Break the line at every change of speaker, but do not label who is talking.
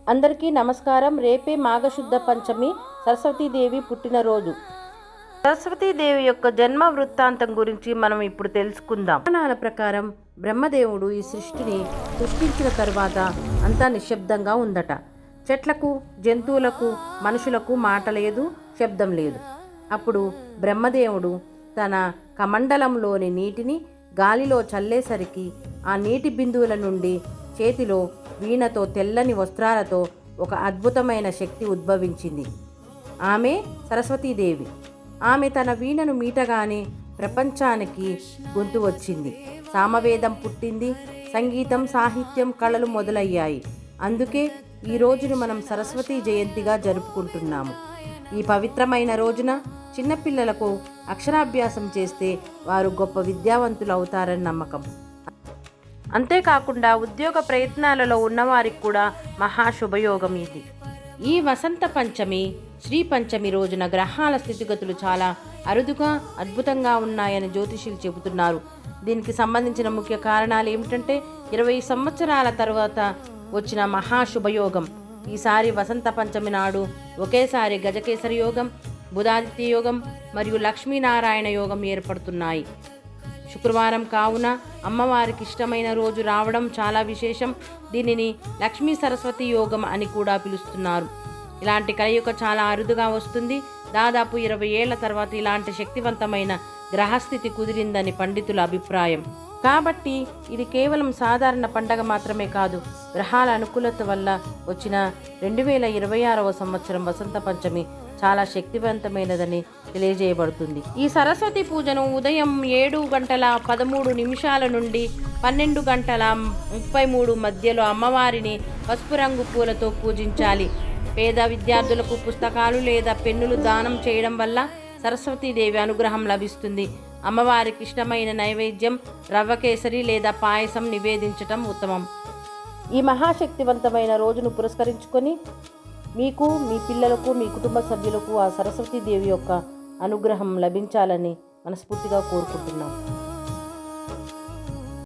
అందరికీ నమస్కారం. రేపే మాఘశుద్ధ పంచమి, సరస్వతీదేవి పుట్టినరోజు. సరస్వతీదేవి యొక్క జన్మ వృత్తాంతం గురించి మనం ఇప్పుడు తెలుసుకుందాం. పురాణాల ప్రకారం బ్రహ్మదేవుడు ఈ సృష్టిని సృష్టించిన తరువాత అంతా నిశ్శబ్దంగా ఉందట. చెట్లకు, జంతువులకు, మనుషులకు మాట లేదు, శబ్దం లేదు. అప్పుడు బ్రహ్మదేవుడు తన కమండలంలోని నీటిని గాలిలో చల్లేసరికి ఆ నీటి బిందువుల నుండి చేతిలో వీణతో తెల్లని వస్త్రాలతో ఒక అద్భుతమైన శక్తి ఉద్భవించింది. ఆమె సరస్వతీదేవి. ఆమె తన వీణను మీటగానే ప్రపంచానికి గొంతు వచ్చింది. సామవేదం పుట్టింది. సంగీతం, సాహిత్యం, కళలు మొదలయ్యాయి. అందుకే ఈ రోజును మనం సరస్వతీ జయంతిగా జరుపుకుంటున్నాము. ఈ పవిత్రమైన రోజున చిన్నపిల్లలకు అక్షరాభ్యాసం చేస్తే వారు గొప్ప విద్యావంతులు అవుతారని నమ్మకం. అంతేకాకుండా ఉద్యోగ ప్రయత్నాలలో ఉన్నవారికి కూడా మహాశుభయోగం ఇది. ఈ వసంత పంచమి, శ్రీ పంచమి రోజున గ్రహాల స్థితిగతులు చాలా అరుదుగా, అద్భుతంగా ఉన్నాయని జ్యోతిషులు చెబుతున్నారు. దీనికి సంబంధించిన ముఖ్య కారణాలు ఏమిటంటే 20 సంవత్సరాల తర్వాత వచ్చిన మహాశుభయోగం. ఈసారి వసంత పంచమి నాడు ఒకేసారి గజకేసరి యోగం, బుధాదిత్య యోగం మరియు లక్ష్మీనారాయణ యోగం ఏర్పడుతున్నాయి. శుక్రవారం కావున అమ్మవారికి ఇష్టమైన రోజు రావడం చాలా విశేషం. దీనిని లక్ష్మీ సరస్వతి యోగం అని కూడా పిలుస్తున్నారు. ఇలాంటి కలయిక చాలా అరుదుగా వస్తుంది. దాదాపు 20 ఏళ్ల తర్వాత ఇలాంటి శక్తివంతమైన గ్రహస్థితి కుదిరిందని పండితుల అభిప్రాయం. కాబట్టి ఇది కేవలం సాధారణ పండగ మాత్రమే కాదు, గ్రహాల అనుకూలత వల్ల వచ్చిన 2026వ సంవత్సరం వసంత పంచమి చాలా శక్తివంతమైనదని తెలియజేయబడుతుంది. ఈ సరస్వతి పూజను ఉదయం 7:13 నుండి 12:33 మధ్యలో అమ్మవారిని పసుపు రంగు పూలతో పూజించాలి. పేద విద్యార్థులకు పుస్తకాలు లేదా పెన్నులు దానం చేయడం వల్ల సరస్వతీదేవి అనుగ్రహం లభిస్తుంది. అమ్మవారికి ఇష్టమైన నైవేద్యం రవ్వ కేసరి లేదా పాయసం నివేదించటం ఉత్తమం. ఈ మహాశక్తివంతమైన రోజును పురస్కరించుకొని మీకు, మీ పిల్లలకు, మీ కుటుంబ సభ్యులకు ఆ సరస్వతీదేవి యొక్క అనుగ్రహం లభించాలని మనస్ఫూర్తిగా కోరుకుంటున్నాం.